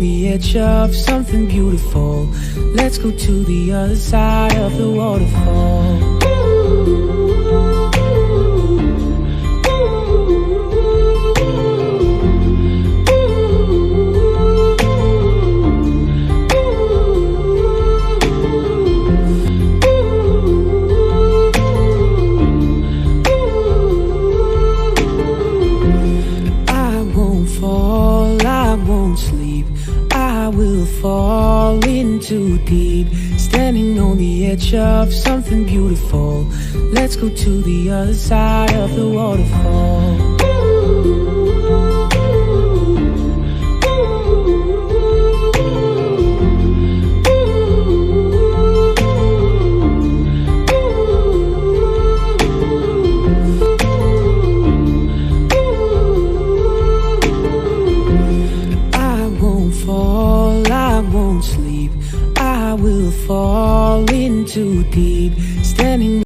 the edge of something beautiful. Let's go to the other side of the waterfall. I will fall in too deep, standing on the edge of something beautiful. Let's go to the other side of the waterfall. I won't sleep. I will fall in too deep, standing